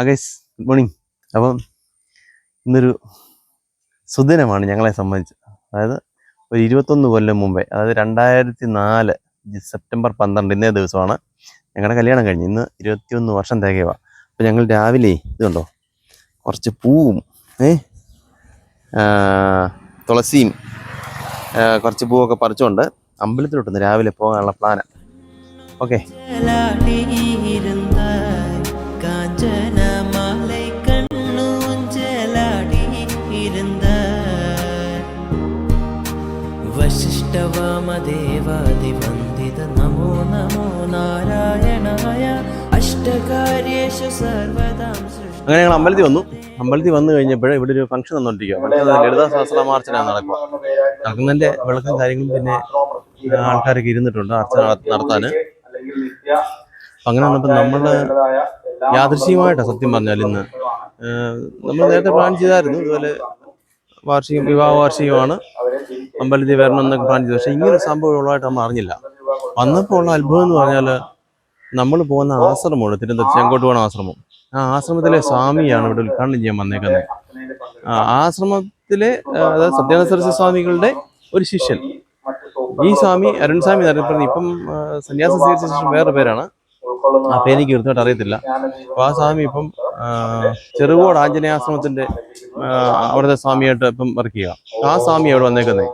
Guys good morning. അപ്പം ഇന്നൊരു സുദിനമാണ് ഞങ്ങളെ സംബന്ധിച്ച്. അതായത് ഒരു 21 കൊല്ലം മുമ്പേ, അതായത് 2004 സെപ്റ്റംബർ 12 ഇന്നേ ദിവസമാണ് ഞങ്ങളുടെ കല്യാണം കഴിഞ്ഞ്. ഇന്ന് 21 വർഷം തികയുക. അപ്പം ഞങ്ങൾ രാവിലെ ഇതുണ്ടോ കുറച്ച് പൂവും തുളസിയും കുറച്ച് പൂവൊക്കെ പറിച്ചുകൊണ്ട് അമ്പലത്തിലോട്ടൊന്ന് രാവിലെ പോകാനുള്ള പ്ലാനാണ്. ഓക്കെ. വശിഷ്ഠവാമദേവാദിവന്ദിത നമോ നമോ നാരായണായ അഷ്ടകാര്യേഷു സർവദാം. അങ്ങനെ ഞങ്ങൾ അമ്പലത്തിൽ വന്നു. അമ്പലത്തിൽ വന്നു കഴിഞ്ഞപ്പോൾ ഇവിടെ ഒരു ഫംഗ്ഷൻ വന്നുകൊണ്ടിരിക്കുക. ലളിതാ സഹസ്രമാർച്ചന നടക്കുന്നതിൻ്റെ വിളക്കും കാര്യങ്ങളും പിന്നെ ആൾക്കാരൊക്കെ ഇരുന്നിട്ടുണ്ട് അർച്ചന നടത്താൻ. അങ്ങനെ വന്നപ്പോൾ നമ്മൾ യാദൃശ്ചികമായിട്ടാണ് സത്യം പറഞ്ഞാൽ ഇന്ന് നമ്മൾ നേരത്തെ പ്ലാൻ ചെയ്തായിരുന്നു. ഇതുപോലെ വിവാഹ വാർഷികമാണ്, അമ്പലത്തിൽ വരണം എന്നൊക്കെ പ്ലാൻ ചെയ്തു. പക്ഷേ ഇങ്ങനെ സംഭവം ഉള്ളതായിട്ട് നമ്മൾ അറിഞ്ഞില്ല. വന്നപ്പോൾ ഉള്ള അത്ഭുതം എന്ന് പറഞ്ഞാൽ നമ്മൾ പോകുന്ന ആശ്രമമാണ് തിരുവനന്തപുരം ചെങ്കോട്ടുകോണം ആശ്രമം. ആ ആശ്രമത്തിലെ സ്വാമിയാണ് ഇവിടെ ഉദ്ഘാടനം ചെയ്യാൻ വന്നേക്കുന്നത്. ആശ്രമത്തിലെ അതായത് സത്യാനന്ദ സരസ്വതി സ്വാമികളുടെ ഒരു ശിഷ്യൻ. ഈ സ്വാമി അരുൺ സ്വാമി എന്നറിയപ്പെടുന്നത് ഇപ്പം സന്യാസം സ്വീകരിച്ച ശേഷം വേറെ പേരാണ്. ആ പേരെനിക്ക് കൃത്യമായിട്ട് അറിയത്തില്ല. അപ്പോൾ ആ സ്വാമി ഇപ്പം ചെറുകോട് ആഞ്ജനേയാശ്രമത്തിൻ്റെ അവിടുത്തെ സ്വാമിയായിട്ട് ഇപ്പം വർക്ക് ചെയ്യുക. ആ സ്വാമി അവിടെ വന്നേക്കുന്നത്.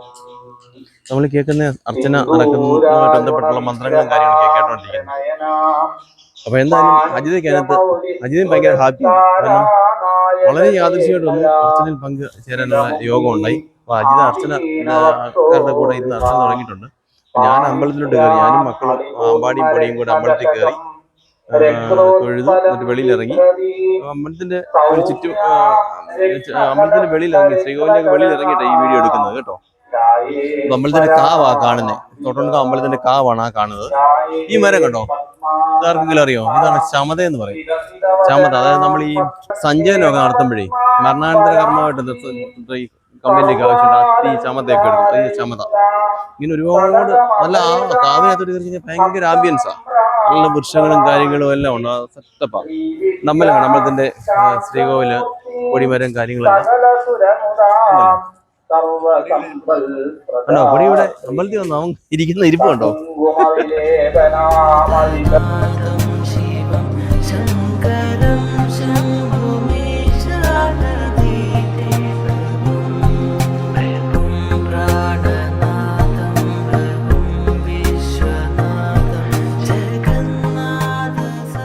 നമ്മൾ കേൾക്കുന്ന അർച്ചന നടക്കുന്നതുമായിട്ട് ബന്ധപ്പെട്ടുള്ള മന്ത്രങ്ങളും കാര്യങ്ങളൊക്കെ കേട്ടോണ്ടിരിക്കുന്നത്. അപ്പോൾ എന്തായാലും അജിതയും ഭയങ്കര ഹാപ്പിയാണ്. കാരണം വളരെ യാദൃശ്ചികമായിട്ടൊന്നും അർച്ചനയിൽ പങ്കുചേരാനുള്ള യോഗം ഉണ്ടായി. അപ്പോൾ അജിത അർച്ചനക്കാരുടെ കൂടെ ഇരുന്ന് അർച്ചന തുടങ്ങിയിട്ടുണ്ട്. ഞാൻ അമ്പലത്തിലോട്ട് കയറി, ഞാനും മക്കളും അമ്പാടിയും പൊടിയും കൂടെ അമ്പലത്തിൽ കയറി തൊഴുതു. എന്നിട്ട് വെളിയിലിറങ്ങി അമ്പലത്തിന്റെ ഒരു ചുറ്റും അമ്പലത്തിന്റെ വെളിയിലിറങ്ങി, ശ്രീകോവിലിന്റെ വെളിയിലിറങ്ങിയിട്ടാണ് ഈ വീഡിയോ എടുക്കുന്നത് കേട്ടോ. അമ്പലത്തിന്റെ കാവാ കാണുന്നത്, തൊട്ടടുത്ത അമ്പലത്തിന്റെ കാവാണ് ആ കാണുന്നത്. ഈ മരം കണ്ടോ, ഇതാർക്കെങ്കിലും അറിയോ? ഇതാണ് ചമത എന്ന് പറയും. ചമത, അതായത് നമ്മൾ ഈ സഞ്ചയനമൊക്കെ നടത്തുമ്പോഴേ മരണാനന്തര കർമ്മമായിട്ട് ഈ കമ്പനിയൊക്കെ ആവശ്യമുണ്ട്. ഈ ചമതയൊക്കെ എടുക്കും. ഈ ചമത ഇങ്ങനെ ഒരുപാട് നല്ല കാവിനകത്തോട്ട് കയറി കഴിഞ്ഞാൽ ഭയങ്കര ആംബിയൻസാ. നല്ല വൃക്ഷങ്ങളും കാര്യങ്ങളും എല്ലാം ഉണ്ട്. സെറ്റപ്പാ. നമ്മളാണ് അമ്പലത്തിന്റെ ശ്രീകോവില് കൊടിമരം കാര്യങ്ങളെല്ലാം കണ്ടോ. കൊടി ഇവിടെ അമ്പലത്തിൽ വന്നു അവൻ ഇരിക്കുന്ന ഇരിപ്പ് കണ്ടോ.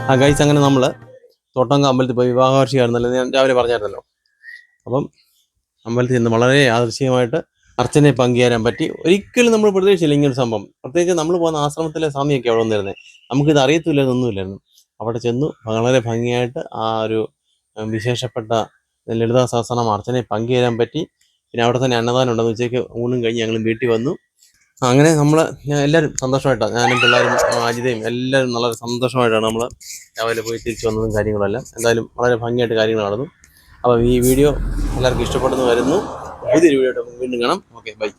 ആ ഗൈസ്, അങ്ങനെ നമ്മൾ തോട്ടങ്ക അമ്പലത്തിൽ പോയി വിവാഹവാർഷികമായിരുന്നല്ലോ ഞാൻ രാവിലെ പറഞ്ഞായിരുന്നല്ലോ. അപ്പം അമ്പലത്തിൽ നിന്ന് വളരെ യാദൃശ്ചികമായിട്ട് അർച്ചനയെ പങ്കുചേരാൻ പറ്റി. ഒരിക്കലും നമ്മൾ പ്രതീക്ഷിച്ചില്ല ഇങ്ങനൊരു സംഭവം. പ്രത്യേകിച്ച് നമ്മൾ പോകുന്ന ആശ്രമത്തിലെ സ്വാമിയൊക്കെ അവിടെ വന്നിരുന്നത്. നമുക്കിത് അറിയത്തില്ലായിരുന്നൊന്നുമില്ലായിരുന്നു. അവിടെ ചെന്നു വളരെ ഭംഗിയായിട്ട് ആ ഒരു വിശേഷപ്പെട്ട ലളിതാ സഹസ്രനാമ അർച്ചനയെ പങ്കുചേരാൻ പറ്റി. പിന്നെ അവിടെ തന്നെ അന്നദാനം ഉണ്ടെന്ന്. ഉച്ചയ്ക്ക് ഊണും കഴിഞ്ഞ് ഞങ്ങൾ വീട്ടിൽ വന്നു. അങ്ങനെ എല്ലാവരും സന്തോഷമായിട്ടാണ്, ഞാനും പിള്ളേരും അജിതയും എല്ലാവരും വളരെ സന്തോഷമായിട്ടാണ് നമ്മൾ രാവിലെ പോയി തിരിച്ചു വന്നതും കാര്യങ്ങളെല്ലാം. എന്തായാലും വളരെ ഭംഗിയായിട്ട് കാര്യങ്ങൾ നടന്നു. അപ്പോൾ ഈ വീഡിയോ എല്ലാവർക്കും ഇഷ്ടപ്പെടുന്നു വരുന്നു. പുതിയൊരു വീഡിയോ വീണ്ടും കാണാം. Okay, by.